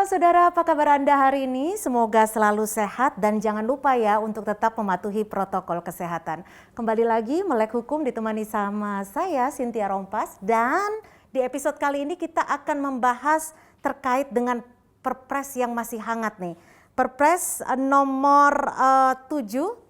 Halo saudara, apa kabar Anda hari ini? Semoga selalu sehat dan jangan lupa ya untuk tetap mematuhi protokol kesehatan. Kembali lagi Melek Hukum ditemani sama saya Cynthia Rompas, dan di episode kali ini kita akan membahas terkait dengan Perpres yang masih hangat nih. Perpres nomor 7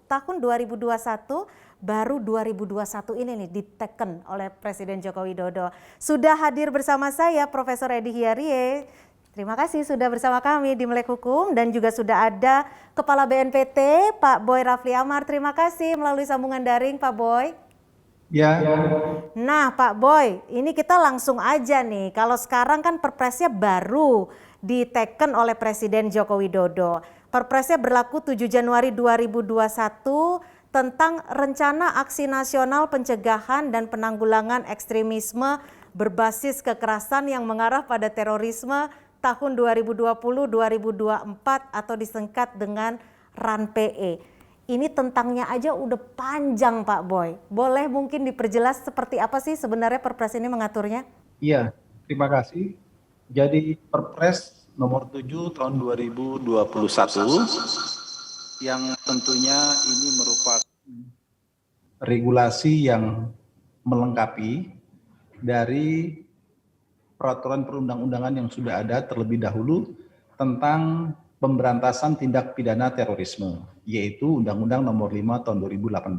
tahun 2021, baru 2021 ini nih diteken oleh Presiden Joko Widodo. Sudah hadir bersama saya Profesor Edi Hiarie. Terima kasih sudah bersama kami di Melek Hukum, dan juga sudah ada Kepala BNPT Pak Boy Rafli Amar. Terima kasih melalui sambungan daring Pak Boy. Ya, Nah Pak Boy, ini kita langsung aja nih. Kalau sekarang kan perpresnya baru diteken oleh Presiden Joko Widodo. Perpresnya berlaku 7 Januari 2021 tentang Rencana Aksi Nasional Pencegahan dan Penanggulangan Ekstremisme berbasis kekerasan yang mengarah pada terorisme tahun 2020-2024 atau disingkat dengan RAN-PE. Ini tentangnya aja udah panjang Pak Boy. Boleh mungkin diperjelas seperti apa sih sebenarnya Perpres ini mengaturnya? iya, terima kasih. Jadi Perpres nomor 7 tahun 2021 yang tentunya ini merupakan regulasi yang melengkapi dari peraturan perundang-undangan yang sudah ada terlebih dahulu tentang pemberantasan tindak pidana terorisme, yaitu Undang-Undang Nomor 5 Tahun 2018.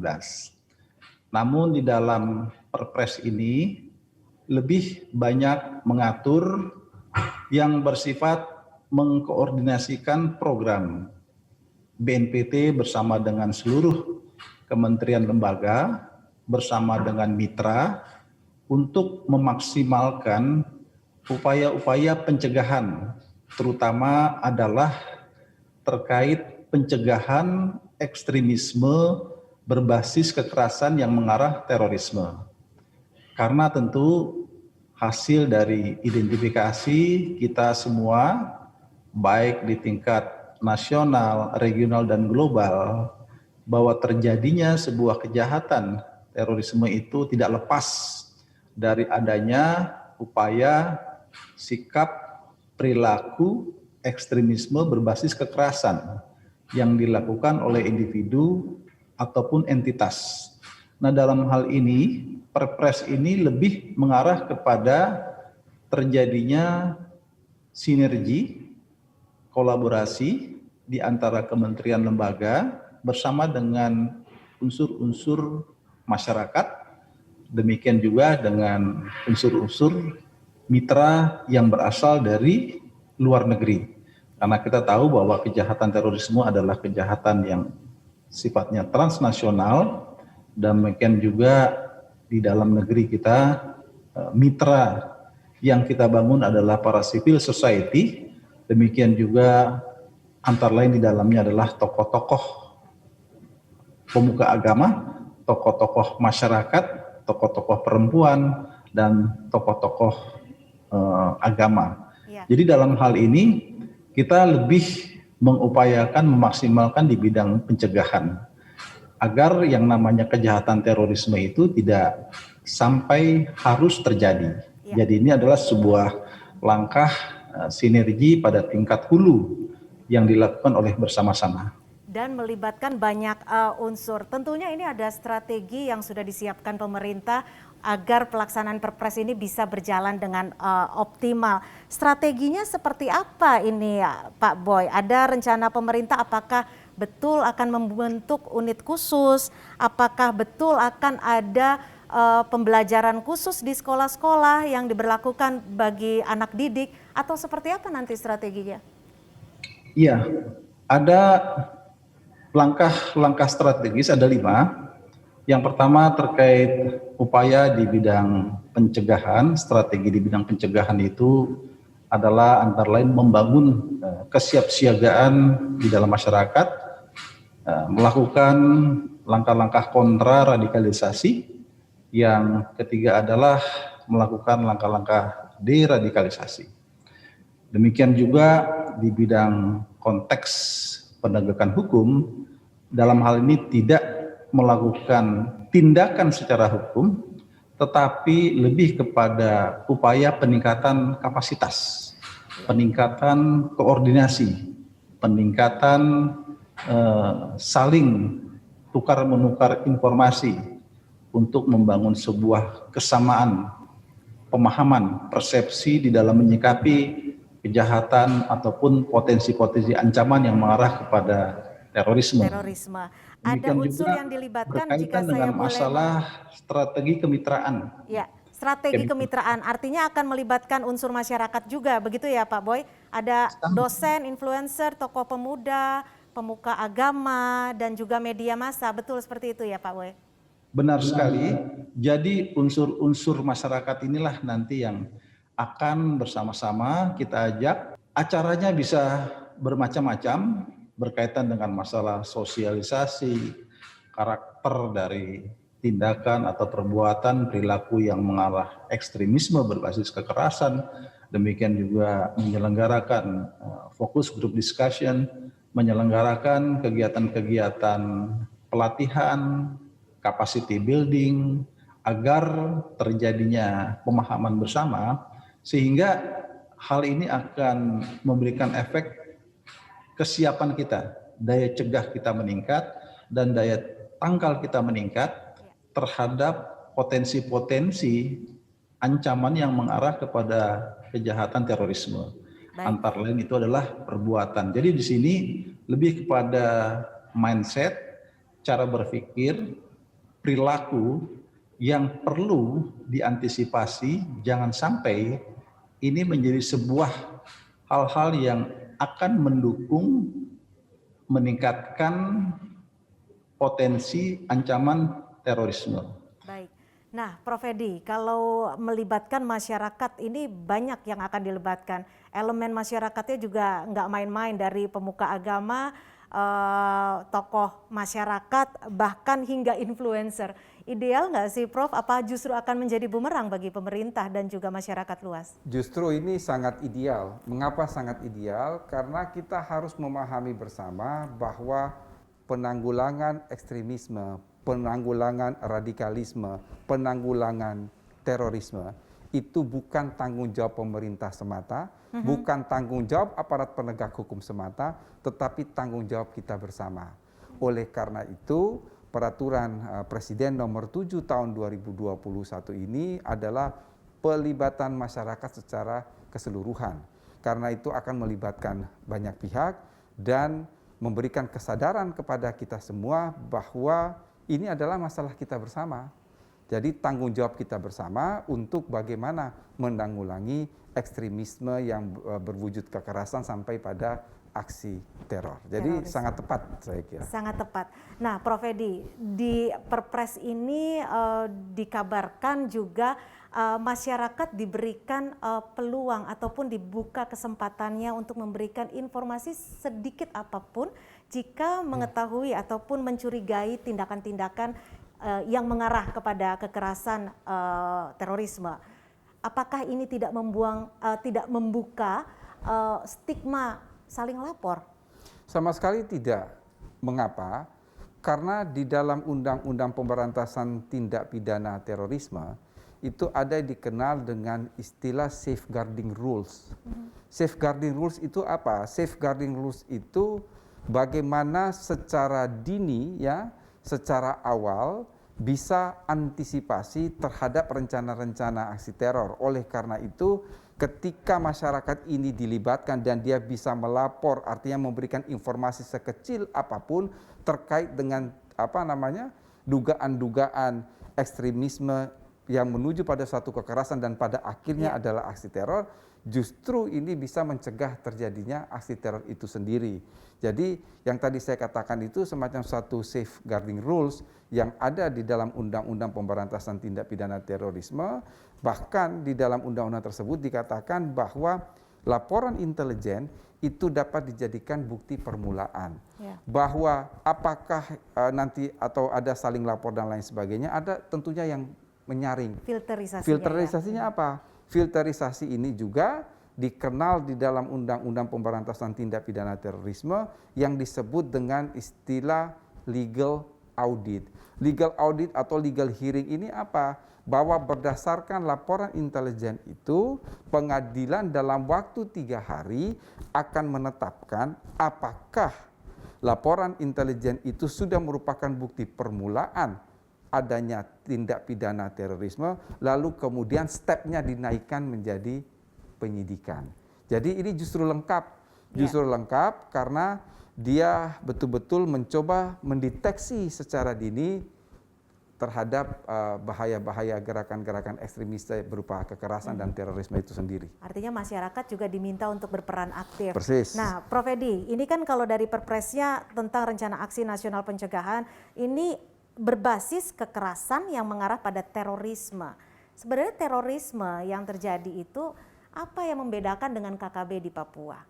Namun di dalam Perpres ini lebih banyak mengatur yang bersifat mengkoordinasikan program BNPT bersama dengan seluruh kementerian lembaga, bersama dengan mitra, untuk memaksimalkan upaya-upaya pencegahan, terutama adalah terkait pencegahan ekstremisme berbasis kekerasan yang mengarah terorisme. Karena tentu hasil dari identifikasi kita semua, baik di tingkat nasional, regional, dan global, bahwa terjadinya sebuah kejahatan terorisme itu tidak lepas dari adanya upaya, sikap, perilaku ekstremisme berbasis kekerasan yang dilakukan oleh individu ataupun entitas. Nah, dalam hal ini Perpres ini lebih mengarah kepada terjadinya sinergi, kolaborasi di antara kementerian lembaga bersama dengan unsur-unsur masyarakat, demikian juga dengan unsur-unsur mitra yang berasal dari luar negeri. Karena kita tahu bahwa kejahatan terorisme adalah kejahatan yang sifatnya transnasional, dan demikian juga di dalam negeri kita mitra yang kita bangun adalah para civil society, demikian juga antara lain di dalamnya adalah tokoh-tokoh pemuka agama, tokoh-tokoh masyarakat, tokoh-tokoh perempuan, dan tokoh-tokoh agama. Ya. Jadi dalam hal ini kita lebih mengupayakan memaksimalkan di bidang pencegahan agar yang namanya kejahatan terorisme itu tidak sampai harus terjadi. Ya. Jadi ini adalah sebuah langkah sinergi pada tingkat hulu yang dilakukan oleh bersama-sama. Dan melibatkan banyak unsur. Tentunya ini ada strategi yang sudah disiapkan pemerintah agar pelaksanaan Perpres ini bisa berjalan dengan optimal. Strateginya seperti apa ini ya, Pak Boy? Ada rencana pemerintah, apakah betul akan membentuk unit khusus? Apakah betul akan ada pembelajaran khusus di sekolah-sekolah yang diberlakukan bagi anak didik? Atau seperti apa nanti strateginya? Iya, ada langkah-langkah strategis, ada 5. Yang pertama terkait upaya di bidang pencegahan. Strategi di bidang pencegahan itu adalah antara lain membangun kesiapsiagaan di dalam masyarakat, melakukan langkah-langkah kontra radikalisasi. Yang ketiga adalah melakukan langkah-langkah deradikalisasi. Demikian juga di bidang konteks penegakan hukum, dalam hal ini tidak melakukan tindakan secara hukum, tetapi lebih kepada upaya peningkatan kapasitas peningkatan koordinasi, peningkatan saling tukar menukar informasi untuk membangun sebuah kesamaan pemahaman, persepsi di dalam menyikapi kejahatan ataupun potensi-potensi ancaman yang mengarah kepada terorisme. Terorisme. Ada Demikian unsur juga yang dilibatkan jika berkaitan saya dengan boleh masalah strategi kemitraan. Ya, strategi kemitraan artinya akan melibatkan unsur masyarakat juga, begitu ya Pak Boy? Ada dosen, influencer, tokoh pemuda, pemuka agama, dan juga media massa, betul seperti itu ya Pak Boy? Benar sekali. Jadi unsur-unsur masyarakat inilah nanti yang akan bersama-sama kita ajak. Acaranya bisa bermacam-macam berkaitan dengan masalah sosialisasi, karakter dari tindakan atau perbuatan perilaku yang mengarah ekstremisme berbasis kekerasan. Demikian juga menyelenggarakan fokus group discussion, menyelenggarakan kegiatan-kegiatan pelatihan, capacity building, agar terjadinya pemahaman bersama, sehingga hal ini akan memberikan efek kesiapan kita, daya cegah kita meningkat, dan daya tangkal kita meningkat terhadap potensi-potensi ancaman yang mengarah kepada kejahatan terorisme. Antara lain itu adalah perbuatan. Jadi di sini lebih kepada mindset, cara berpikir, perilaku yang perlu diantisipasi, jangan sampai ini menjadi sebuah hal-hal yang akan mendukung meningkatkan potensi ancaman terorisme. Baik. Nah, Prof. Edi, kalau melibatkan masyarakat ini banyak yang akan dilibatkan. Elemen masyarakatnya juga nggak main-main, dari pemuka agama, tokoh masyarakat, bahkan hingga influencer. Ideal nggak sih Prof? Apa justru akan menjadi bumerang bagi pemerintah dan juga masyarakat luas? Justru ini sangat ideal. Mengapa sangat ideal? Karena kita harus memahami bersama bahwa penanggulangan ekstremisme, penanggulangan radikalisme, penanggulangan terorisme itu bukan tanggung jawab pemerintah semata, bukan tanggung jawab aparat penegak hukum semata, tetapi tanggung jawab kita bersama. Oleh karena itu, Peraturan Presiden Nomor 7 Tahun 2021 ini adalah pelibatan masyarakat secara keseluruhan. Karena itu akan melibatkan banyak pihak dan memberikan kesadaran kepada kita semua bahwa ini adalah masalah kita bersama. Jadi tanggung jawab kita bersama untuk bagaimana menanggulangi ekstremisme yang berwujud kekerasan sampai pada aksi teror. Jadi sangat tepat saya kira. Sangat tepat. Nah, Prof. Edi, di Perpres ini dikabarkan juga masyarakat diberikan peluang ataupun dibuka kesempatannya untuk memberikan informasi sedikit apapun jika mengetahui ataupun mencurigai tindakan-tindakan yang mengarah kepada kekerasan terorisme. Apakah ini tidak membuka stigma saling lapor? Sama sekali tidak. Mengapa? Karena di dalam Undang-Undang Pemberantasan Tindak Pidana Terorisme itu ada dikenal dengan istilah safeguarding rules. Safeguarding rules itu apa? Safeguarding rules itu bagaimana secara dini ya, secara awal bisa antisipasi terhadap rencana-rencana aksi teror. Oleh karena itu, ketika masyarakat ini dilibatkan dan dia bisa melapor, artinya memberikan informasi sekecil apapun terkait dengan dugaan-dugaan ekstremisme yang menuju pada suatu kekerasan dan pada akhirnya adalah aksi teror, justru ini bisa mencegah terjadinya aksi teror itu sendiri. Jadi yang tadi saya katakan itu semacam satu safeguarding rules yang ada di dalam Undang-Undang Pemberantasan Tindak Pidana Terorisme. Bahkan di dalam undang-undang tersebut dikatakan bahwa laporan intelijen itu dapat dijadikan bukti permulaan. Bahwa apakah nanti atau ada saling lapor dan lain sebagainya, ada tentunya yang menyaring. Filterisasinya apa? Filterisasi ini juga dikenal di dalam Undang-Undang Pemberantasan Tindak Pidana Terorisme yang disebut dengan istilah legal audit. Legal audit atau legal hearing ini apa? bahwa berdasarkan laporan intelijen itu, pengadilan dalam waktu 3 hari akan menetapkan apakah laporan intelijen itu sudah merupakan bukti permulaan adanya tindak pidana terorisme, lalu kemudian stepnya dinaikkan menjadi penyidikan. Jadi ini justru lengkap karena dia betul-betul mencoba mendeteksi secara dini terhadap bahaya-bahaya gerakan-gerakan ekstremis berupa kekerasan dan terorisme itu sendiri. Artinya masyarakat juga diminta untuk berperan aktif. Persis. Nah, Prof. Edi, ini kan kalau dari Perpresnya tentang Rencana Aksi Nasional Pencegahan, ini berbasis kekerasan yang mengarah pada terorisme. Sebenarnya terorisme yang terjadi itu apa yang membedakan dengan KKB di Papua?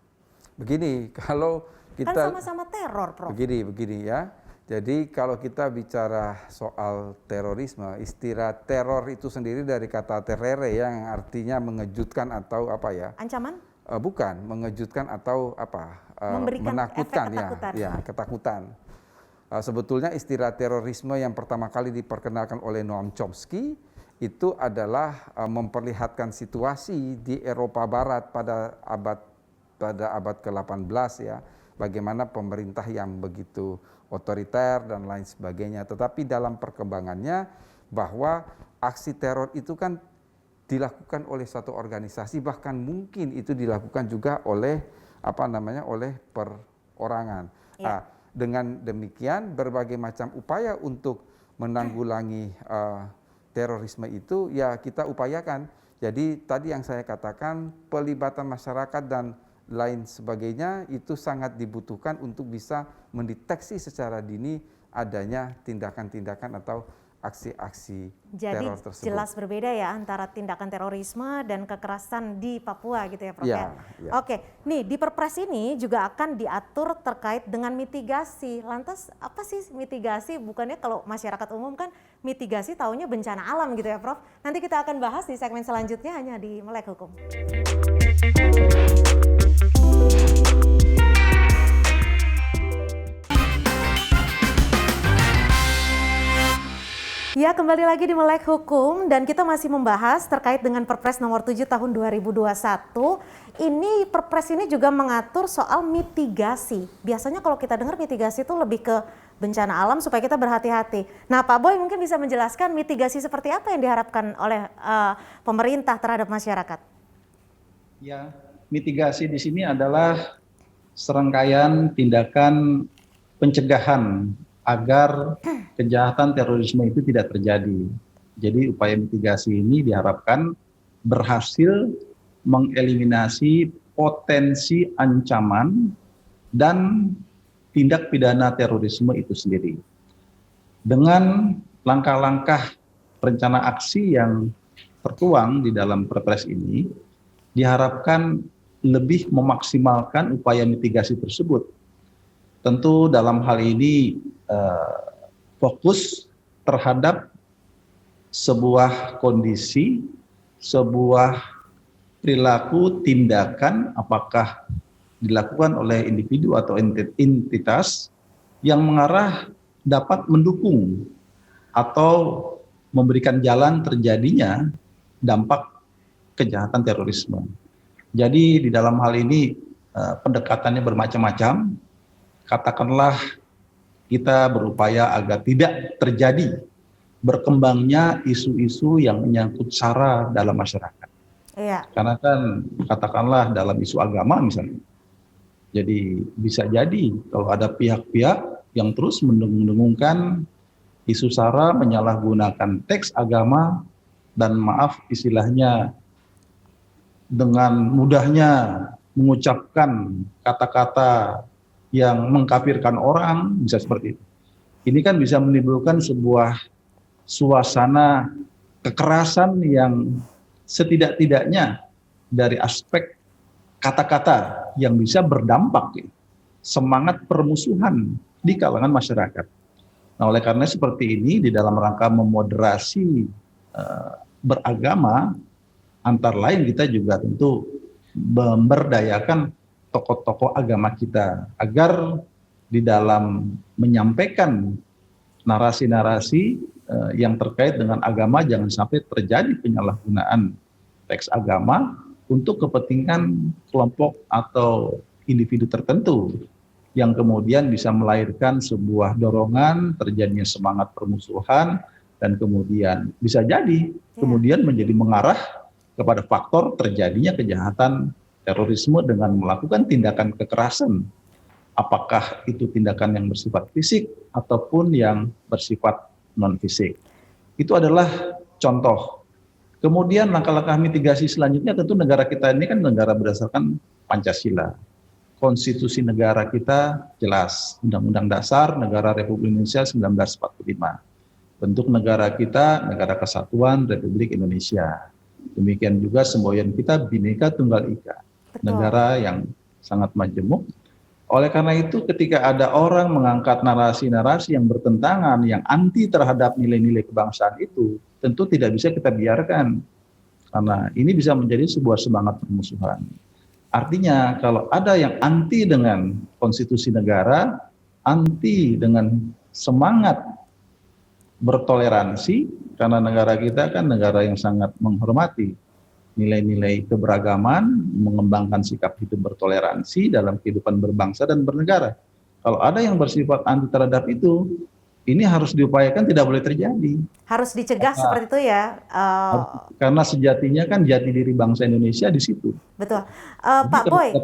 Begini, kalau kita... Kan sama-sama teror, Prof. Begini ya. Jadi kalau kita bicara soal terorisme, istilah teror itu sendiri dari kata terere yang artinya mengejutkan atau apa ya? Ancaman? Bukan, mengejutkan atau apa? Memberikan menakutkan efek ketakutan. ya, ketakutan. Sebetulnya istilah terorisme yang pertama kali diperkenalkan oleh Noam Chomsky itu adalah memperlihatkan situasi di Eropa Barat pada abad ke-18 ya, bagaimana pemerintah yang begitu otoriter dan lain sebagainya. Tetapi dalam perkembangannya bahwa aksi teror itu kan dilakukan oleh suatu organisasi, bahkan mungkin itu dilakukan juga oleh oleh perorangan. Ya. Nah, dengan demikian berbagai macam upaya untuk menanggulangi terorisme itu ya kita upayakan. Jadi tadi yang saya katakan pelibatan masyarakat dan lain sebagainya itu sangat dibutuhkan untuk bisa mendeteksi secara dini adanya tindakan-tindakan atau aksi-aksi teror tersebut. Jadi jelas berbeda ya antara tindakan terorisme dan kekerasan di Papua gitu ya, Prof. Ya. Oke, nih di Perpres ini juga akan diatur terkait dengan mitigasi. Lantas apa sih mitigasi? Bukannya kalau masyarakat umum kan mitigasi taunya bencana alam gitu ya, Prof. Nanti kita akan bahas di segmen selanjutnya hanya di Melek Hukum. Ya, kembali lagi di Melek Hukum dan kita masih membahas terkait dengan Perpres nomor 7 tahun 2021. Ini Perpres ini juga mengatur soal mitigasi. Biasanya kalau kita dengar mitigasi itu lebih ke bencana alam supaya kita berhati-hati. Nah, Pak Boy mungkin bisa menjelaskan mitigasi seperti apa yang diharapkan oleh pemerintah terhadap masyarakat. Ya, mitigasi di sini adalah serangkaian tindakan pencegahan agar kejahatan terorisme itu tidak terjadi. Jadi upaya mitigasi ini diharapkan berhasil mengeliminasi potensi ancaman dan tindak pidana terorisme itu sendiri. Dengan langkah-langkah rencana aksi yang tertuang di dalam Perpres ini, diharapkan lebih memaksimalkan upaya mitigasi tersebut. Tentu dalam hal ini fokus terhadap sebuah kondisi, sebuah perilaku, tindakan apakah dilakukan oleh individu atau entitas yang mengarah dapat mendukung atau memberikan jalan terjadinya dampak kejahatan terorisme. Jadi di dalam hal ini pendekatannya bermacam-macam. Katakanlah kita berupaya agar tidak terjadi berkembangnya isu-isu yang menyangkut SARA dalam masyarakat. Iya. Karena kan katakanlah dalam isu agama misalnya. Jadi bisa jadi kalau ada pihak-pihak yang terus mendengung-dengungkan isu SARA, menyalahgunakan teks agama dan maaf istilahnya dengan mudahnya mengucapkan kata-kata yang mengkafirkan orang, bisa seperti itu. Ini kan bisa menimbulkan sebuah suasana kekerasan yang setidak-tidaknya dari aspek kata-kata yang bisa berdampak semangat permusuhan di kalangan masyarakat. Nah, oleh karena seperti ini di dalam rangka memoderasi beragama, antara lain kita juga tentu memberdayakan tokoh-tokoh agama kita agar di dalam menyampaikan narasi-narasi yang terkait dengan agama jangan sampai terjadi penyalahgunaan teks agama untuk kepentingan kelompok atau individu tertentu yang kemudian bisa melahirkan sebuah dorongan terjadinya semangat permusuhan dan kemudian bisa jadi kemudian menjadi mengarah kepada faktor terjadinya kejahatan terorisme dengan melakukan tindakan kekerasan, apakah itu tindakan yang bersifat fisik ataupun yang bersifat non-fisik. Itu adalah contoh. Kemudian langkah-langkah mitigasi selanjutnya tentu negara kita ini kan negara berdasarkan Pancasila. Konstitusi negara kita jelas, Undang-Undang Dasar Negara Republik Indonesia 1945. Bentuk negara kita, Negara Kesatuan Republik Indonesia. Demikian juga semboyan kita Bhinneka Tunggal Ika, negara yang sangat majemuk. Oleh karena itu ketika ada orang mengangkat narasi-narasi yang bertentangan, yang anti terhadap nilai-nilai kebangsaan itu, tentu tidak bisa kita biarkan. Karena ini bisa menjadi sebuah semangat permusuhan. Artinya kalau ada yang anti dengan konstitusi negara, anti dengan semangat bertoleransi, karena negara kita kan negara yang sangat menghormati nilai-nilai keberagaman, mengembangkan sikap hidup bertoleransi dalam kehidupan berbangsa dan bernegara. Kalau ada yang bersifat anti terhadap itu, ini harus diupayakan tidak boleh terjadi. Harus dicegah seperti itu ya. Karena sejatinya kan jati diri bangsa Indonesia di situ. Betul. Pak Boy,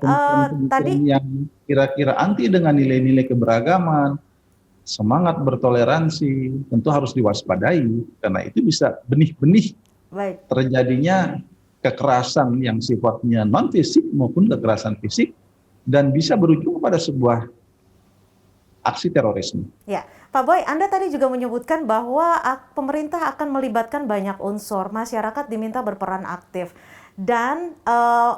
tadi yang kira-kira anti dengan nilai-nilai keberagaman, semangat bertoleransi, tentu harus diwaspadai karena itu bisa benih-benih terjadinya kekerasan yang sifatnya non fisik maupun kekerasan fisik dan bisa berujung pada sebuah aksi terorisme. Ya, Pak Boy, Anda tadi juga menyebutkan bahwa pemerintah akan melibatkan banyak unsur, masyarakat diminta berperan aktif. Dan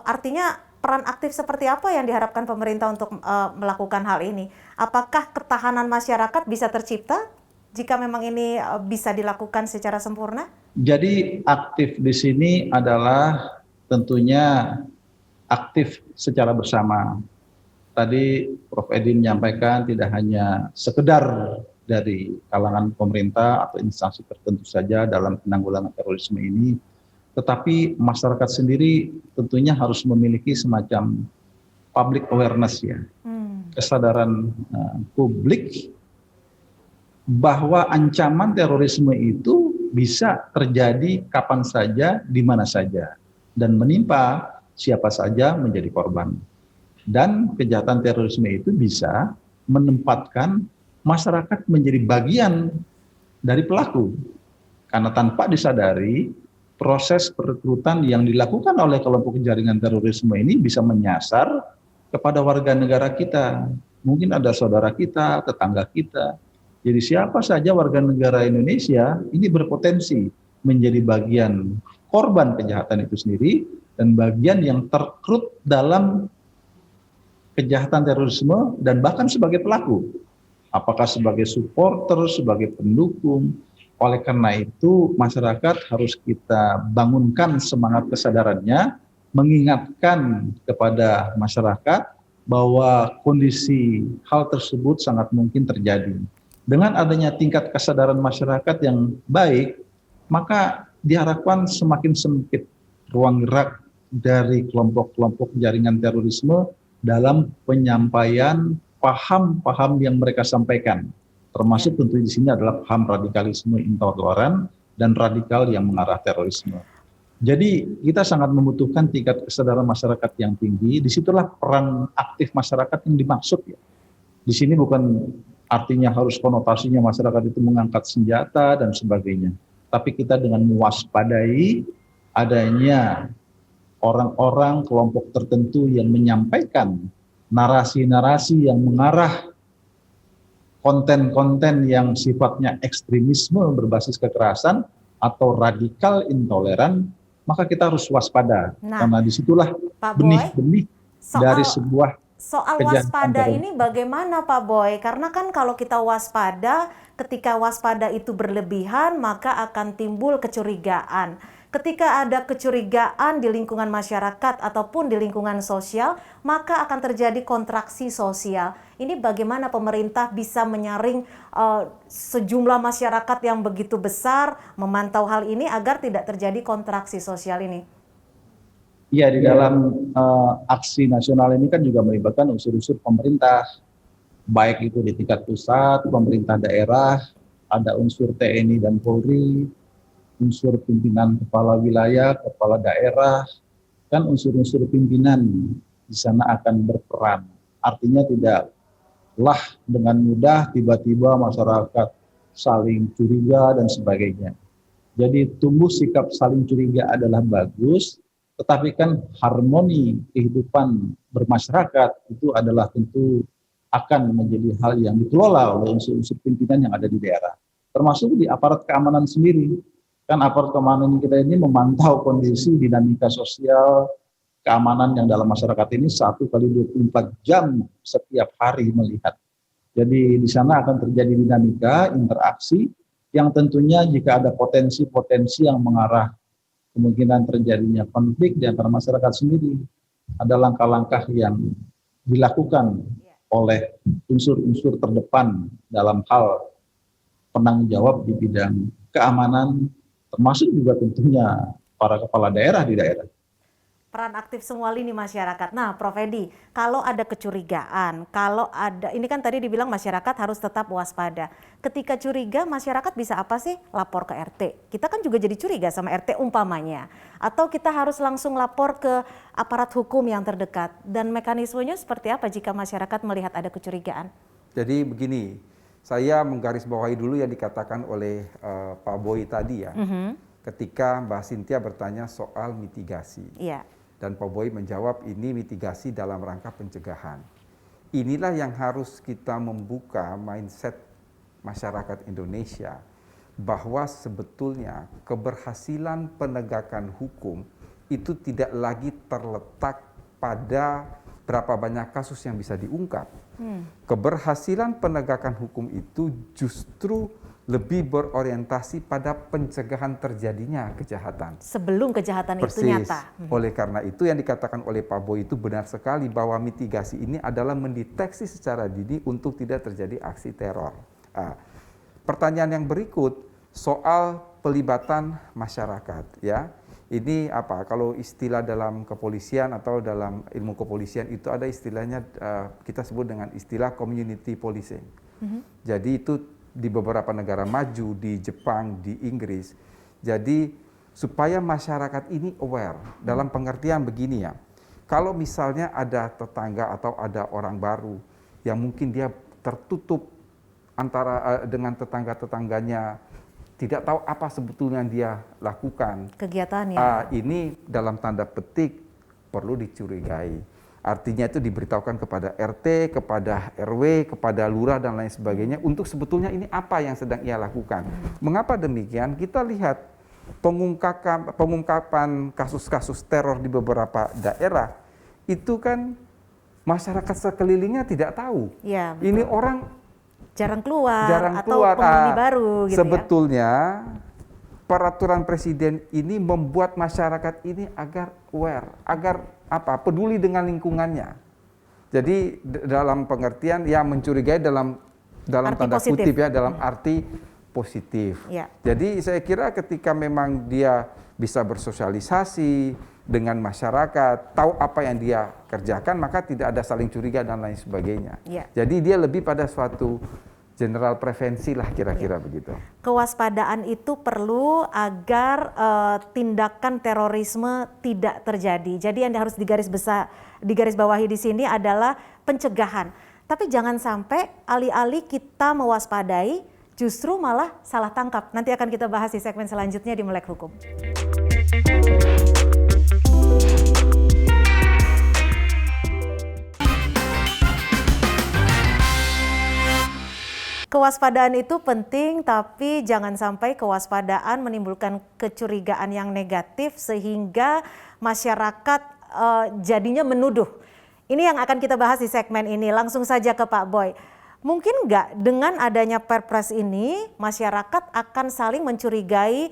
artinya peran aktif seperti apa yang diharapkan pemerintah untuk melakukan hal ini? Apakah ketahanan masyarakat bisa tercipta jika memang ini bisa dilakukan secara sempurna? Jadi aktif di sini adalah tentunya aktif secara bersama. Tadi Prof. Edin menyampaikan tidak hanya sekedar dari kalangan pemerintah atau instansi tertentu saja dalam penanggulangan terorisme ini, tetapi masyarakat sendiri tentunya harus memiliki semacam public awareness ya, kesadaran publik bahwa ancaman terorisme itu bisa terjadi kapan saja, di mana saja, dan menimpa siapa saja menjadi korban. Dan kejahatan terorisme itu bisa menempatkan masyarakat menjadi bagian dari pelaku. Karena tanpa disadari, proses perekrutan yang dilakukan oleh kelompok jaringan terorisme ini bisa menyasar kepada warga negara kita. Mungkin ada saudara kita, tetangga kita. Jadi siapa saja warga negara Indonesia ini berpotensi menjadi bagian korban kejahatan itu sendiri dan bagian yang terrekrut dalam kejahatan terorisme dan bahkan sebagai pelaku. Apakah sebagai supporter, sebagai pendukung. Oleh karena itu masyarakat harus kita bangunkan semangat kesadarannya, mengingatkan kepada masyarakat bahwa kondisi hal tersebut sangat mungkin terjadi. Dengan adanya tingkat kesadaran masyarakat yang baik, maka diharapkan semakin sempit ruang gerak dari kelompok-kelompok jaringan terorisme dalam penyampaian paham-paham yang mereka sampaikan. Termasuk tentu di sini adalah paham radikalisme intoleran dan radikal yang mengarah terorisme. Jadi kita sangat membutuhkan tingkat kesadaran masyarakat yang tinggi. Disitulah peran aktif masyarakat yang dimaksud ya. Di sini bukan artinya harus konotasinya masyarakat itu mengangkat senjata dan sebagainya. Tapi kita dengan mewaspadai adanya orang-orang kelompok tertentu yang menyampaikan narasi-narasi yang mengarah konten-konten yang sifatnya ekstremisme berbasis kekerasan atau radikal intoleran, maka kita harus waspada. Karena disitulah benih-benih dari sebuah soal waspada ini bagaimana Pak Boy? Karena kan kalau kita waspada, ketika waspada itu berlebihan, maka akan timbul kecurigaan. Ketika ada kecurigaan di lingkungan masyarakat ataupun di lingkungan sosial, maka akan terjadi kontraksi sosial. Ini bagaimana pemerintah bisa menyaring sejumlah masyarakat yang begitu besar, memantau hal ini agar tidak terjadi kontraksi sosial ini? Ya, di dalam aksi nasional ini kan juga melibatkan unsur-unsur pemerintah, baik itu di tingkat pusat, pemerintah daerah, ada unsur TNI dan Polri, unsur pimpinan kepala wilayah, kepala daerah, kan unsur-unsur pimpinan di sana akan berperan. Artinya tidaklah dengan mudah tiba-tiba masyarakat saling curiga dan sebagainya. Jadi tumbuh sikap saling curiga adalah bagus, tetapi kan harmoni kehidupan bermasyarakat itu adalah tentu akan menjadi hal yang dikelola oleh unsur-unsur pimpinan yang ada di daerah. Termasuk di aparat keamanan sendiri. Kan aparat keamanan kita ini memantau kondisi dinamika sosial keamanan yang dalam masyarakat ini 1x24 jam setiap hari melihat. Jadi di sana akan terjadi dinamika, interaksi yang tentunya jika ada potensi-potensi yang mengarah kemungkinan terjadinya konflik di antara masyarakat sendiri, ada langkah-langkah yang dilakukan oleh unsur-unsur terdepan dalam hal penanggung jawab di bidang keamanan, termasuk juga tentunya para kepala daerah di daerah. Peran aktif semua lini masyarakat. Nah, Prof. Edi, kalau ada kecurigaan, kalau ada, ini kan tadi dibilang masyarakat harus tetap waspada. Ketika curiga, masyarakat bisa apa sih? Lapor ke RT. Kita kan juga jadi curiga sama RT umpamanya. Atau kita harus langsung lapor ke aparat hukum yang terdekat. Dan mekanismenya seperti apa jika masyarakat melihat ada kecurigaan? Jadi begini, saya menggarisbawahi dulu yang dikatakan oleh Pak Boy tadi ya. Ketika Mbak Cynthia bertanya soal mitigasi. Iya. Dan Pak Boy menjawab ini mitigasi dalam rangka pencegahan. Inilah yang harus kita membuka mindset masyarakat Indonesia bahwa sebetulnya keberhasilan penegakan hukum itu tidak lagi terletak pada berapa banyak kasus yang bisa diungkap. Keberhasilan penegakan hukum itu justru lebih berorientasi pada pencegahan terjadinya kejahatan. Sebelum kejahatan Persis. itu nyata. Oleh karena itu yang dikatakan oleh Pak Boy itu benar sekali bahwa mitigasi ini adalah mendeteksi secara dini untuk tidak terjadi aksi teror. Pertanyaan yang berikut soal pelibatan masyarakat ya. Ini apa? Kalau istilah dalam kepolisian atau dalam ilmu kepolisian itu ada istilahnya kita sebut dengan istilah community policing. Jadi itu di beberapa negara maju, di Jepang, di Inggris. Jadi supaya masyarakat ini aware dalam pengertian begini ya. Kalau misalnya ada tetangga atau ada orang baru yang mungkin dia tertutup antara dengan tetangga-tetangganya, tidak tahu apa sebetulnya dia lakukan. Kegiatannya. Ini dalam tanda petik perlu dicurigai. Artinya itu diberitahukan kepada RT, kepada RW, kepada lurah dan lain sebagainya untuk sebetulnya ini apa yang sedang ia lakukan. Mengapa demikian? Kita lihat pengungkapan kasus-kasus teror di beberapa daerah itu kan masyarakat sekelilingnya tidak tahu. Ya, ini orang jarang keluar keluar. Atau penghuni baru gitu sebetulnya peraturan presiden ini membuat masyarakat ini agar aware, agar peduli dengan lingkungannya. Jadi dalam pengertian ya mencurigai dalam tanda positif. kutip ya, dalam arti positif. Ya. Jadi saya kira ketika memang dia bisa bersosialisasi dengan masyarakat, tahu apa yang dia kerjakan, maka tidak ada saling curiga dan lain sebagainya. Ya. Jadi dia lebih pada suatu general prevensi lah kira-kira begitu. Kewaspadaan itu perlu agar tindakan terorisme tidak terjadi. Jadi yang harus digarisbawahi di sini adalah pencegahan. Tapi jangan sampai alih-alih kita mewaspadai, justru malah salah tangkap. Nanti akan kita bahas di segmen selanjutnya di Melek Hukum. Kewaspadaan itu penting, tapi jangan sampai kewaspadaan menimbulkan kecurigaan yang negatif sehingga masyarakat jadinya menuduh. Ini yang akan kita bahas di segmen ini. Langsung saja ke Pak Boy. Mungkin nggak dengan adanya Perpres ini masyarakat akan saling mencurigai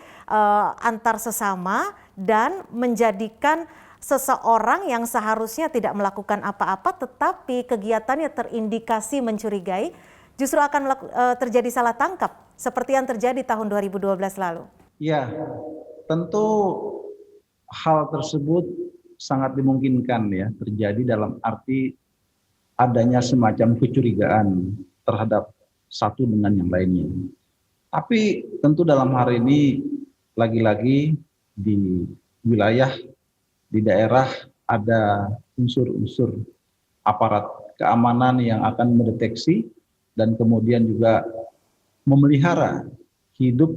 antar sesama dan menjadikan seseorang yang seharusnya tidak melakukan apa-apa tetapi kegiatannya terindikasi mencurigai justru akan terjadi salah tangkap seperti yang terjadi tahun 2012 lalu. Ya, tentu hal tersebut sangat dimungkinkan ya terjadi dalam arti adanya semacam kecurigaan terhadap satu dengan yang lainnya. Tapi tentu dalam hari ini lagi-lagi di wilayah, di daerah ada unsur-unsur aparat keamanan yang akan mendeteksi dan kemudian juga memelihara hidup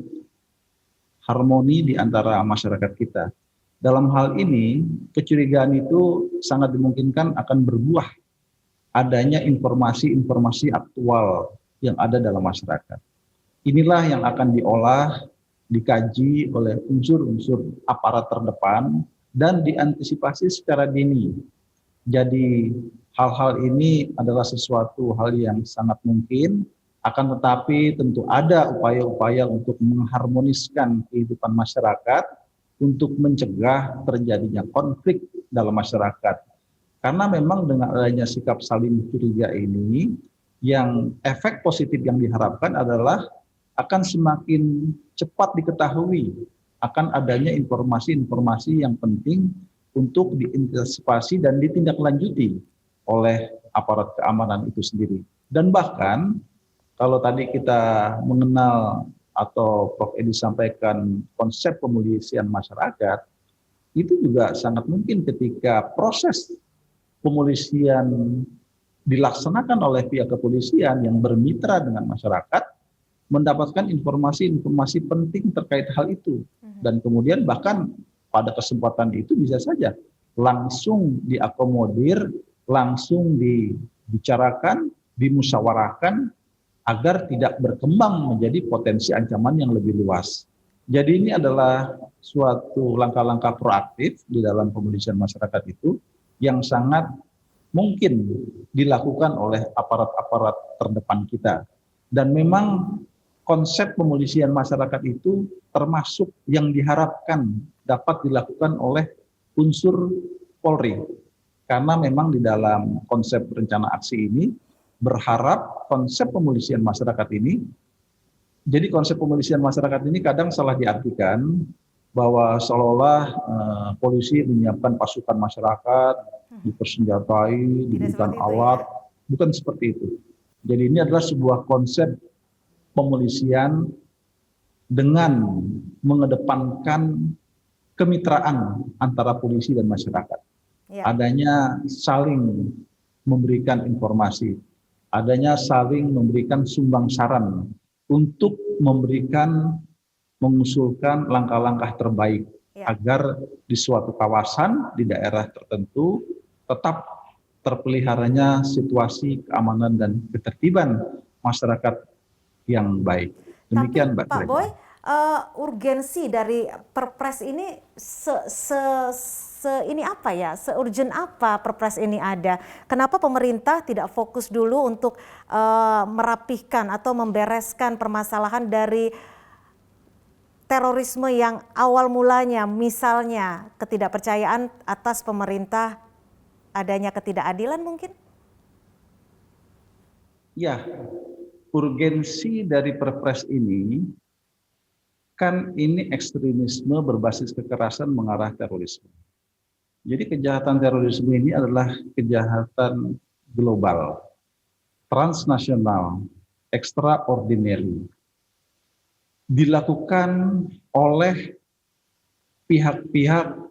harmoni di antara masyarakat kita. Dalam hal ini, kecurigaan itu sangat dimungkinkan akan berbuah adanya informasi-informasi aktual yang ada dalam masyarakat. Inilah yang akan diolah, dikaji oleh unsur-unsur aparat terdepan dan diantisipasi secara dini. Jadi hal-hal ini adalah sesuatu hal yang sangat mungkin, akan tetapi tentu ada upaya-upaya untuk mengharmoniskan kehidupan masyarakat untuk mencegah terjadinya konflik dalam masyarakat. Karena memang dengan adanya sikap saling curiga ini, yang efek positif yang diharapkan adalah akan semakin cepat diketahui akan adanya informasi-informasi yang penting untuk diantisipasi dan ditindaklanjuti oleh aparat keamanan itu sendiri. Dan bahkan kalau tadi kita mengenal atau Prof. Edi sampaikan konsep pemolisian masyarakat, itu juga sangat mungkin ketika proses pemolisian dilaksanakan oleh pihak kepolisian yang bermitra dengan masyarakat, mendapatkan informasi-informasi penting terkait hal itu. Dan kemudian bahkan pada kesempatan itu bisa saja langsung diakomodir, langsung dibicarakan, dimusyawarahkan, agar tidak berkembang menjadi potensi ancaman yang lebih luas. Jadi ini adalah suatu langkah-langkah proaktif di dalam pemolisian masyarakat itu yang sangat mungkin dilakukan oleh aparat-aparat terdepan kita. Dan memang konsep pemolisian masyarakat itu termasuk yang diharapkan dapat dilakukan oleh unsur Polri. Karena memang di dalam konsep rencana aksi ini berharap konsep pemolisian masyarakat ini, jadi konsep pemolisian masyarakat ini kadang salah diartikan bahwa seolah-olah polisi menyiapkan pasukan masyarakat, dipersenjatai, diberikan alat, bukan seperti itu. Jadi ini adalah sebuah konsep pemolisian dengan mengedepankan kemitraan antara polisi dan masyarakat. Ya. Adanya saling memberikan informasi, adanya saling memberikan sumbang saran untuk mengusulkan langkah-langkah terbaik agar di suatu kawasan, di daerah tertentu tetap terpeliharanya situasi keamanan dan ketertiban masyarakat yang baik. Demikian Mbak. Pak Boy, urgensi dari Perpres ini ini apa ya? Seurgent apa Perpres ini ada? Kenapa pemerintah tidak fokus dulu untuk merapihkan atau membereskan permasalahan dari terorisme yang awal mulanya, misalnya ketidakpercayaan atas pemerintah, adanya ketidakadilan mungkin? Ya, urgensi dari Perpres ini kan ini ekstremisme berbasis kekerasan mengarah terorisme. Jadi kejahatan terorisme ini adalah kejahatan global, transnasional, extraordinary, dilakukan oleh pihak-pihak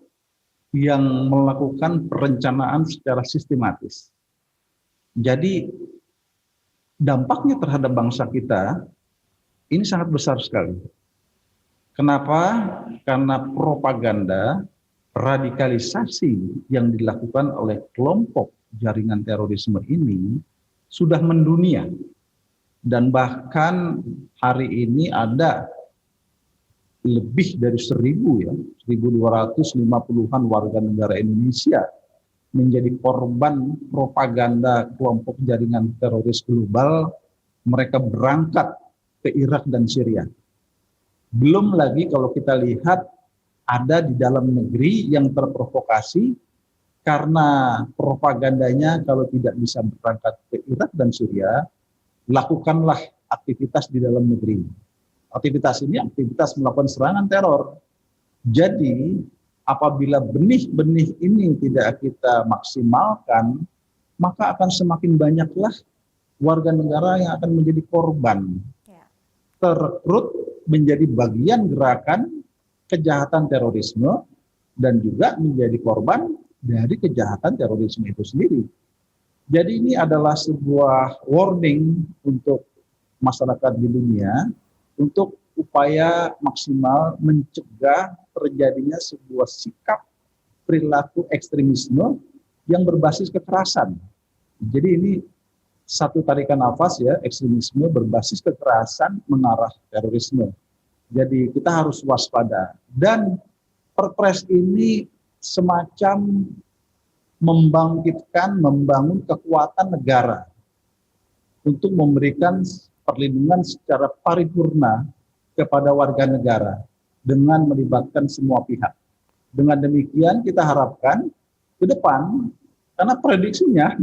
yang melakukan perencanaan secara sistematis. Jadi dampaknya terhadap bangsa kita ini sangat besar sekali. Kenapa? Karena propaganda, radikalisasi yang dilakukan oleh kelompok jaringan terorisme ini sudah mendunia. Dan bahkan hari ini ada lebih dari 1.250-an warga negara Indonesia menjadi korban propaganda kelompok jaringan teroris global mereka berangkat ke Irak dan Syria. Belum lagi kalau kita lihat ada di dalam negeri yang terprovokasi karena propagandanya kalau tidak bisa berangkat ke Irak dan Syria, lakukanlah aktivitas di dalam negeri. Aktivitas ini aktivitas melakukan serangan teror. Jadi apabila benih-benih ini tidak kita maksimalkan, maka akan semakin banyaklah warga negara yang akan menjadi korban, terekrut menjadi bagian gerakan kejahatan terorisme dan juga menjadi korban dari kejahatan terorisme itu sendiri. Jadi ini adalah sebuah warning untuk masyarakat di dunia untuk upaya maksimal mencegah terjadinya sebuah sikap perilaku ekstremisme yang berbasis kekerasan. Jadi ini satu tarikan nafas ya, ekstremisme berbasis kekerasan mengarah terorisme. Jadi kita harus waspada. Dan Perpres ini semacam membangun kekuatan negara untuk memberikan perlindungan secara paripurna kepada warga negara dengan melibatkan semua pihak. Dengan demikian kita harapkan ke depan, karena prediksinya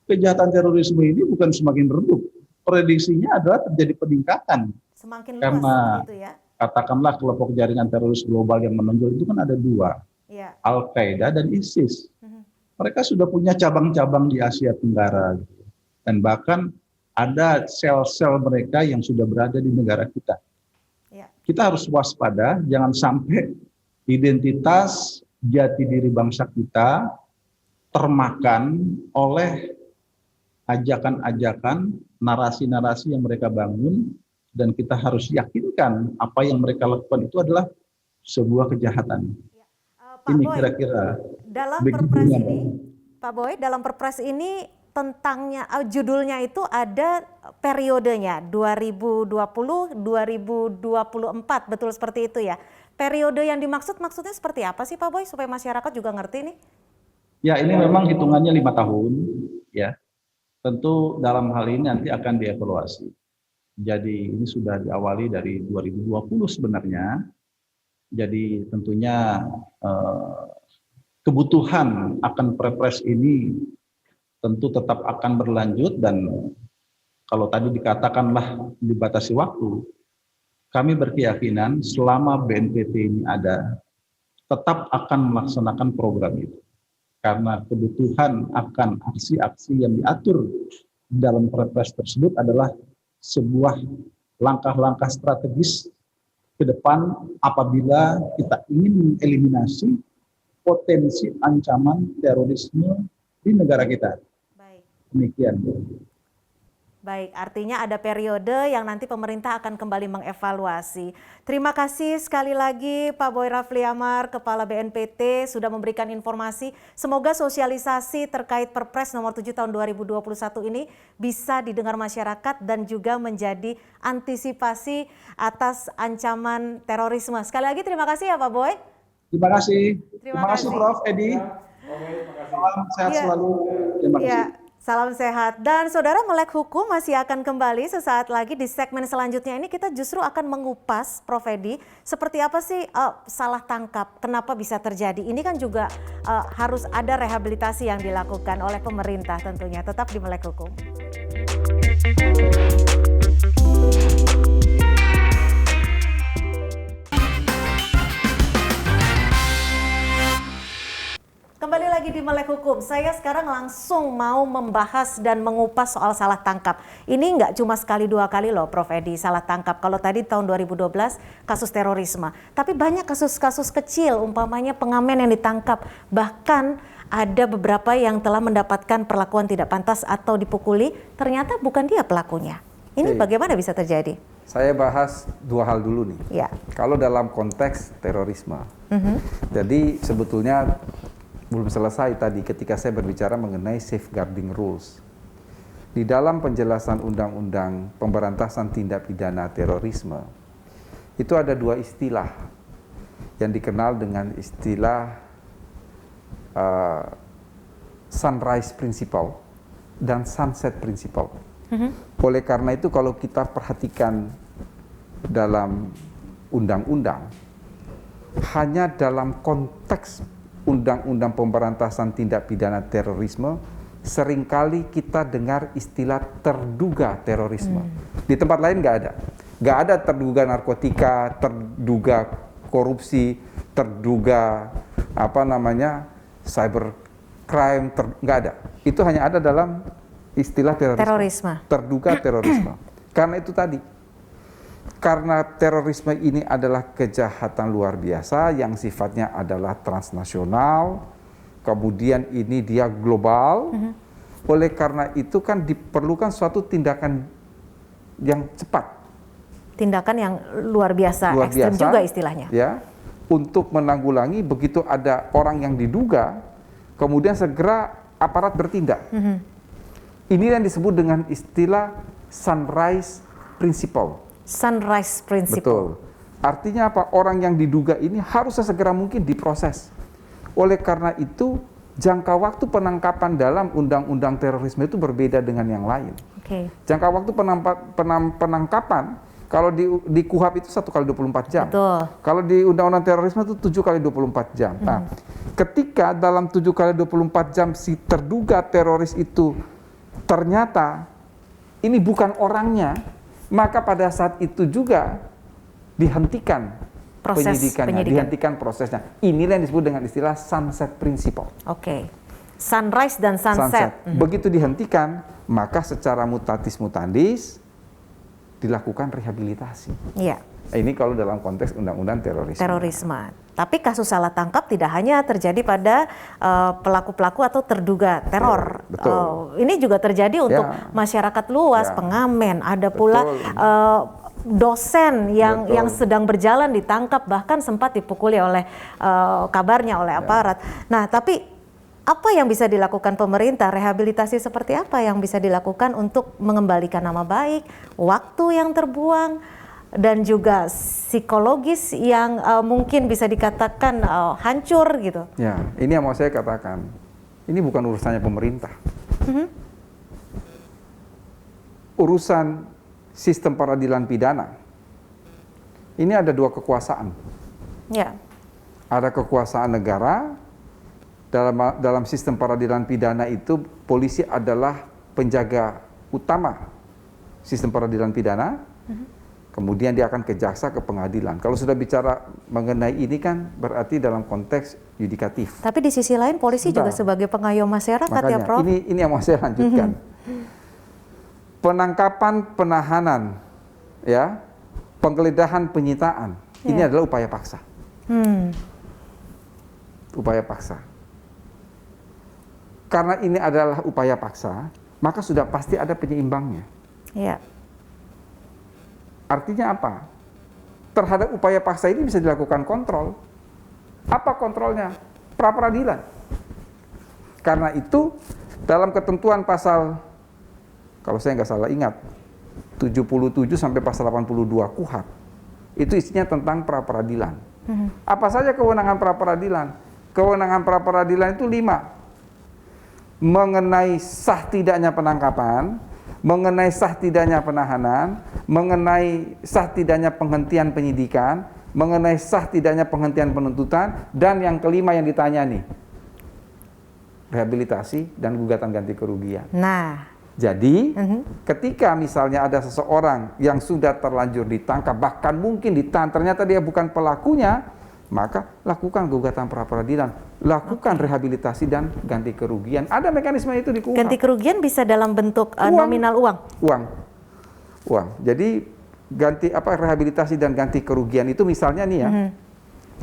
kejahatan terorisme ini bukan semakin redup, prediksinya adalah terjadi peningkatan. Semakin luas karena itu ya. Katakanlah kelompok jaringan teroris global yang menonjol itu kan ada dua, Ya. Al-Qaeda dan ISIS. Mereka sudah punya cabang-cabang di Asia Tenggara, dan bahkan ada sel-sel mereka yang sudah berada di negara kita. Ya. Kita harus waspada, jangan sampai identitas jati diri bangsa kita termakan oleh ajakan-ajakan, narasi-narasi yang mereka bangun, dan kita harus yakinkan apa yang mereka lakukan itu adalah sebuah kejahatan. Pak Ini Boy, kira-kira dalam begitu Perpres ya. ini, Pak Boy, dalam Perpres ini tentangnya judulnya itu ada periodenya 2020-2024, betul seperti itu ya. Periode yang dimaksud maksudnya seperti apa sih Pak Boy supaya masyarakat juga ngerti nih? Ya, ini memang hitungannya 5 tahun ya. Tentu dalam hal ini nanti akan dievaluasi. Jadi ini sudah diawali dari 2020 sebenarnya. Jadi tentunya kebutuhan akan Perpres ini tentu tetap akan berlanjut, dan kalau tadi dikatakanlah dibatasi waktu, kami berkeyakinan selama BNPT ini ada, tetap akan melaksanakan program itu. Karena kebutuhan akan aksi-aksi yang diatur dalam Perpres tersebut adalah sebuah langkah-langkah strategis ke depan apabila kita ingin mengeliminasi potensi ancaman terorisme di negara kita. Baik. Demikian. Baik, artinya ada periode yang nanti pemerintah akan kembali mengevaluasi. Terima kasih sekali lagi Pak Boy Rafli Amar, Kepala BNPT, sudah memberikan informasi. Semoga sosialisasi terkait Perpres nomor 7 tahun 2021 ini bisa didengar masyarakat dan juga menjadi antisipasi atas ancaman terorisme. Sekali lagi terima kasih ya Pak Boy. Terima kasih. Terima kasih kasih. Prof. Edi. Salam sehat selalu. Terima kasih. Ya. Salam sehat. Dan Saudara, Melek Hukum masih akan kembali sesaat lagi. Di segmen selanjutnya ini kita justru akan mengupas, Prof. Edi, seperti apa sih salah tangkap, kenapa bisa terjadi. Ini kan juga harus ada rehabilitasi yang dilakukan oleh pemerintah tentunya. Tetap di Melek Hukum. Kembali lagi di Melek Hukum, saya sekarang langsung mau membahas dan mengupas soal salah tangkap. Ini nggak cuma sekali dua kali loh Prof. Edi salah tangkap. Kalau tadi tahun 2012 kasus terorisme, tapi banyak kasus-kasus kecil, umpamanya pengamen yang ditangkap. Bahkan ada beberapa yang telah mendapatkan perlakuan tidak pantas atau dipukuli, ternyata bukan dia pelakunya. Ini bagaimana bisa terjadi? Saya bahas dua hal dulu nih. Ya. Kalau dalam konteks terorisme, jadi sebetulnya belum selesai tadi ketika saya berbicara mengenai safeguarding rules. Di dalam penjelasan Undang-Undang Pemberantasan Tindak Pidana Terorisme, itu ada dua istilah yang dikenal dengan istilah sunrise principle dan sunset principle. Oleh karena itu kalau kita perhatikan dalam undang-undang, hanya dalam konteks undang-undang pemberantasan tindak pidana terorisme, seringkali kita dengar istilah terduga terorisme. Di tempat lain nggak ada. Nggak ada terduga narkotika, terduga korupsi, terduga cyber crime, nggak ada. Itu hanya ada dalam istilah terorisme. Terduga terorisme. Karena itu tadi, karena terorisme ini adalah kejahatan luar biasa yang sifatnya adalah transnasional, kemudian ini dia global. Oleh karena itu kan diperlukan suatu tindakan yang cepat. Tindakan yang luar biasa, ekstrem juga istilahnya. Ya, untuk menanggulangi begitu ada orang yang diduga, kemudian segera aparat bertindak. Ini yang disebut dengan istilah sunrise principle. Sunrise principle. Betul. Artinya apa? Orang yang diduga ini harus sesegera mungkin diproses. Oleh karena itu, jangka waktu penangkapan dalam undang-undang terorisme itu berbeda dengan yang lain. Jangka waktu penangkapan kalau di KUHP itu 1 kali 24 jam. Betul. Kalau di undang-undang terorisme itu 7 kali 24 jam. Nah, ketika dalam 7 kali 24 jam si terduga teroris itu ternyata ini bukan orangnya, maka pada saat itu juga dihentikan penyidikannya, dihentikan prosesnya. Inilah yang disebut dengan istilah sunset principle. Sunrise dan sunset. Begitu dihentikan, maka secara mutatis mutandis dilakukan rehabilitasi. Iya. Ini kalau dalam konteks undang-undang terorisme. Tapi kasus salah tangkap tidak hanya terjadi pada pelaku-pelaku atau terduga teror. Betul. Ini juga terjadi untuk masyarakat luas, pengamen, ada pula dosen yang sedang berjalan ditangkap, bahkan sempat dipukuli oleh kabarnya oleh aparat. Nah, tapi apa yang bisa dilakukan pemerintah? Rehabilitasi seperti apa yang bisa dilakukan untuk mengembalikan nama baik, waktu yang terbuang, dan juga psikologis yang mungkin bisa dikatakan hancur gitu? Ya, ini yang mau saya katakan. Ini bukan urusannya pemerintah. Urusan sistem peradilan pidana. Ini ada 2 kekuasaan. Ya. Ada kekuasaan negara. Dalam sistem peradilan pidana itu polisi adalah penjaga utama sistem peradilan pidana. Kemudian dia akan ke jaksa, ke pengadilan. Kalau sudah bicara mengenai ini kan berarti dalam konteks yudikatif. Tapi di sisi lain polisi juga sebagai pengayom masyarakat. Makanya, ya Prof. Ini yang mau saya lanjutkan. Penangkapan, penahanan, ya, penggeledahan, penyitaan, ini adalah upaya paksa. Upaya paksa. Karena ini adalah upaya paksa, maka sudah pasti ada penyeimbangnya. Iya. Artinya apa? Terhadap upaya paksa ini bisa dilakukan kontrol. Apa kontrolnya? Pra-peradilan. Karena itu dalam ketentuan pasal, kalau saya nggak salah ingat, 77 sampai pasal 82 KUHP, itu isinya tentang pra-peradilan. Apa saja kewenangan pra-peradilan? Kewenangan pra-peradilan itu 5. Mengenai sah tidaknya penangkapan, mengenai sah tidaknya penahanan, mengenai sah tidaknya penghentian penyidikan, mengenai sah tidaknya penghentian penuntutan, dan yang kelima yang ditanya nih, rehabilitasi dan gugatan ganti kerugian. Nah, jadi ketika misalnya ada seseorang yang sudah terlanjur ditangkap, bahkan mungkin ditahan, ternyata dia bukan pelakunya, maka lakukan gugatan pra-peradilan, lakukan rehabilitasi dan ganti kerugian. Ada mekanisme itu di KUHP. Ganti kerugian bisa dalam bentuk nominal uang. Uang. Jadi rehabilitasi dan ganti kerugian itu misalnya nih ya,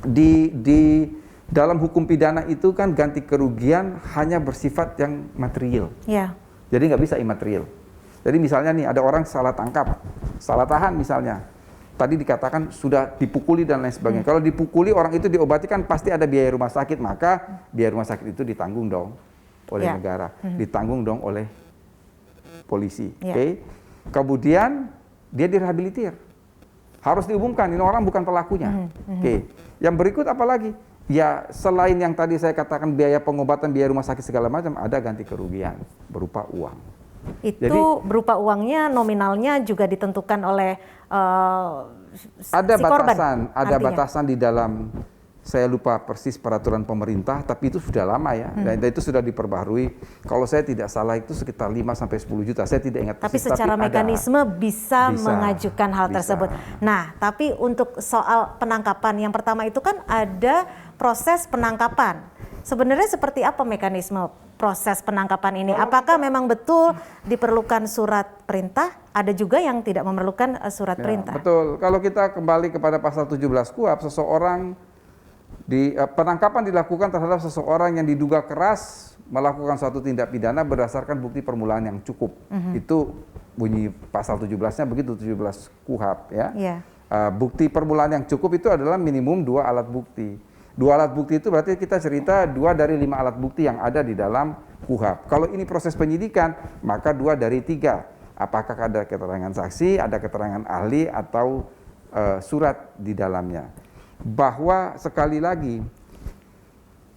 di dalam hukum pidana itu kan ganti kerugian hanya bersifat yang material. Ya. Jadi nggak bisa imaterial. Jadi misalnya nih ada orang salah tangkap, salah tahan misalnya. Tadi dikatakan sudah dipukuli dan lain sebagainya. Kalau dipukuli orang itu diobati kan pasti ada biaya rumah sakit, maka biaya rumah sakit itu ditanggung dong oleh negara, ditanggung dong oleh polisi. Oke. Kemudian dia direhabilitir. Harus diumumkan ini orang bukan pelakunya. Oke. Yang berikut apa lagi? Ya selain yang tadi saya katakan biaya pengobatan, biaya rumah sakit segala macam, ada ganti kerugian berupa uang. Itu Jadi berupa uangnya, nominalnya juga ditentukan oleh ada si korban. batasan, ada artinya. batasan di dalam, saya lupa persis peraturan pemerintah, tapi itu sudah lama ya, dan itu sudah diperbaharui. Kalau saya tidak salah itu sekitar 5 sampai 10 juta, saya tidak ingat Tapi persis. secara ada. mekanisme bisa mengajukan hal bisa. tersebut. Nah, tapi untuk soal penangkapan, yang pertama itu kan ada proses penangkapan. Sebenarnya seperti apa mekanisme proses penangkapan ini? Apakah memang betul diperlukan surat perintah? Ada juga yang tidak memerlukan surat Ya, perintah. betul. Kalau kita kembali kepada pasal 17 KUHP, seseorang penangkapan dilakukan terhadap seseorang yang diduga keras melakukan suatu tindak pidana berdasarkan bukti permulaan yang cukup. Itu bunyi pasal 17-nya begitu, 17 KUHP ya. Iya. Bukti permulaan yang cukup itu adalah minimum 2 alat bukti. 2 alat bukti itu berarti kita cerita 2 dari 5 alat bukti yang ada di dalam KUHP. Kalau ini proses penyidikan, maka 2 dari 3. Apakah ada keterangan saksi, ada keterangan ahli, atau surat di dalamnya. Bahwa sekali lagi,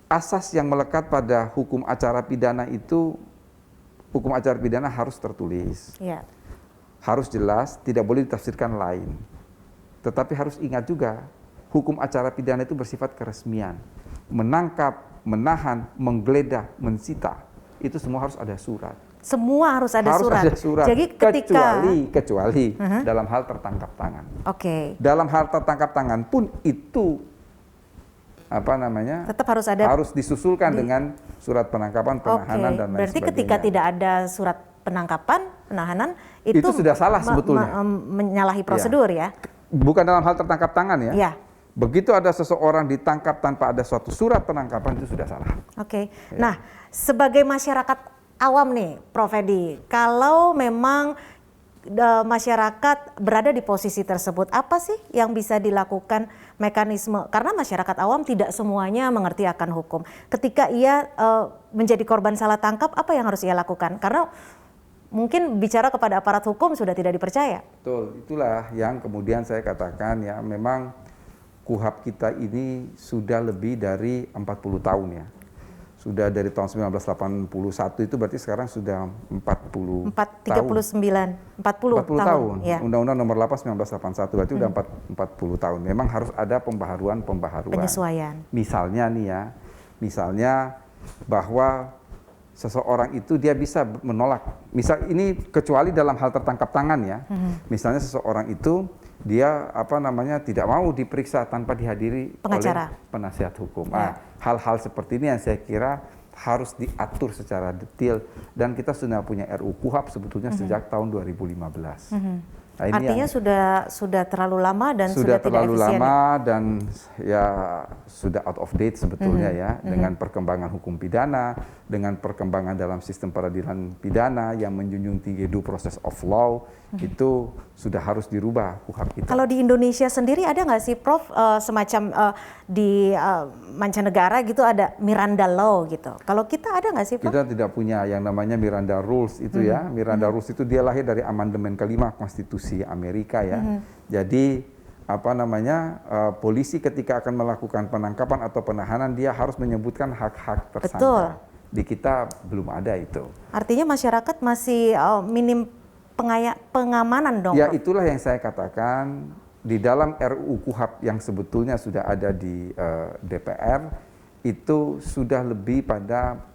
asas yang melekat pada hukum acara pidana itu, hukum acara pidana harus tertulis. Iya. Harus jelas, tidak boleh ditafsirkan lain. Tetapi harus ingat juga, hukum acara pidana itu bersifat keresmian. Menangkap, menahan, menggeledah, mensita, itu semua harus ada surat. Semua harus ada Harus surat. ada surat. Jadi ketika kecuali dalam hal tertangkap tangan. Oke. Dalam hal tertangkap tangan pun itu Tetap harus ada. harus disusulkan dengan surat penangkapan, penahanan, dan lain Berarti sebagainya. ketika tidak ada surat penangkapan, penahanan, itu sudah salah sebetulnya. Menyalahi prosedur ya. Bukan dalam hal tertangkap tangan ya. Ya. Begitu ada seseorang ditangkap tanpa ada suatu surat penangkapan, itu sudah salah. Oke. Nah, sebagai masyarakat awam nih, Prof. Edi, kalau memang masyarakat berada di posisi tersebut, apa sih yang bisa dilakukan mekanisme? Karena masyarakat awam tidak semuanya mengerti akan hukum. Ketika ia menjadi korban salah tangkap, apa yang harus ia lakukan? Karena mungkin bicara kepada aparat hukum sudah tidak dipercaya. Betul, itulah yang kemudian saya katakan ya, memang KUHP kita ini sudah lebih dari 40 tahun ya. Sudah dari tahun 1981 itu berarti sekarang sudah 40 tahun. Ya. Undang-Undang nomor 8 1981 berarti udah 40 tahun. Memang harus ada pembaharuan. Penyesuaian. Misalnya nih ya, misalnya bahwa seseorang itu dia bisa menolak. Misal ini kecuali dalam hal tertangkap tangan ya. Misalnya seseorang itu dia tidak mau diperiksa tanpa dihadiri pengacara, oleh penasihat hukum. Hal-hal seperti ini yang saya kira harus diatur secara detail, dan kita sudah punya RUU KUHP sebetulnya sejak tahun 2015. Nah, ini artinya sudah terlalu lama dan sudah tidak terlalu efisien. lama dan ya sudah out of date sebetulnya ya, dengan perkembangan hukum pidana, dengan perkembangan dalam sistem peradilan pidana yang menjunjung tinggi due process of law, itu sudah harus dirubah KUHP kita. Kalau di Indonesia sendiri ada nggak sih, Prof, semacam di mancanegara gitu ada Miranda Law gitu? Kalau kita ada nggak sih, Prof? Kita tidak punya yang namanya Miranda Rules itu ya. Miranda Rules itu dia lahir dari amandemen kelima Konstitusi Amerika ya. Jadi polisi ketika akan melakukan penangkapan atau penahanan, dia harus menyebutkan hak-hak tersangka. Betul. Di kita belum ada itu. Artinya masyarakat masih minim pengamanan dong, Ya, Prof? itulah yang saya katakan di dalam RUU KUHP yang sebetulnya sudah ada di DPR, itu sudah lebih pada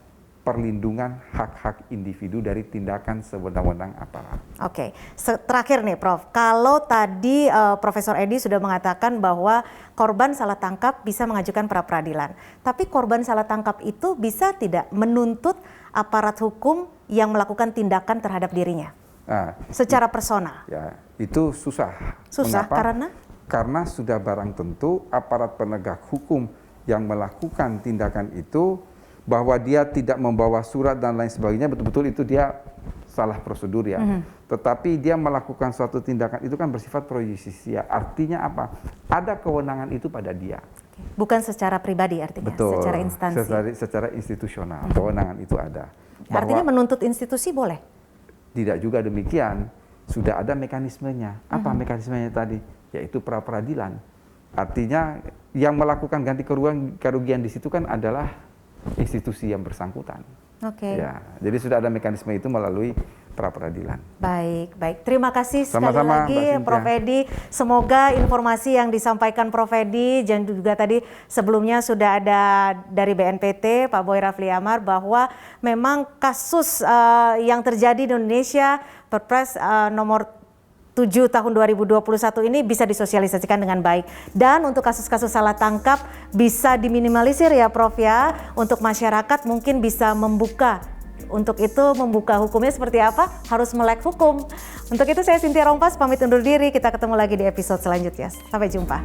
perlindungan hak-hak individu dari tindakan sewenang-wenang aparat. Oke, terakhir nih, Prof. Kalau tadi Profesor Edi sudah mengatakan bahwa korban salah tangkap bisa mengajukan pra peradilan, tapi korban salah tangkap itu bisa tidak menuntut aparat hukum yang melakukan tindakan terhadap dirinya? Nah, Secara personal? ya, itu susah. Susah Mengapa? Karena sudah barang tentu aparat penegak hukum yang melakukan tindakan itu, bahwa dia tidak membawa surat dan lain sebagainya, betul-betul itu dia salah prosedur ya. Tetapi dia melakukan suatu tindakan itu kan bersifat pro justisia. Artinya apa? Ada kewenangan itu pada dia. Bukan secara pribadi artinya, Betul. secara instansi. Secara institusional, kewenangan itu ada. Artinya menuntut institusi boleh? Tidak juga demikian, sudah ada mekanismenya. Apa mekanismenya tadi? Yaitu pra peradilan. Artinya yang melakukan ganti kerugian di situ kan adalah institusi yang bersangkutan. Oke. Ya, jadi sudah ada mekanisme itu melalui pra-peradilan. Baik. Terima kasih sekali Sama-sama, lagi Mbak Cynthia. Prof. Edi. Semoga informasi yang disampaikan Prof. Edi dan juga tadi sebelumnya sudah ada dari BNPT, Pak Boy Rafli Amar, bahwa memang kasus yang terjadi di Indonesia, Perpres nomor 7 tahun 2021 ini bisa disosialisasikan dengan baik. Dan untuk kasus-kasus salah tangkap bisa diminimalisir ya Prof ya, untuk masyarakat mungkin bisa membuka. Untuk itu membuka hukumnya seperti apa? Harus melek hukum. Untuk itu saya Cynthia Rompas pamit undur diri. Kita ketemu lagi di episode selanjutnya. Sampai jumpa.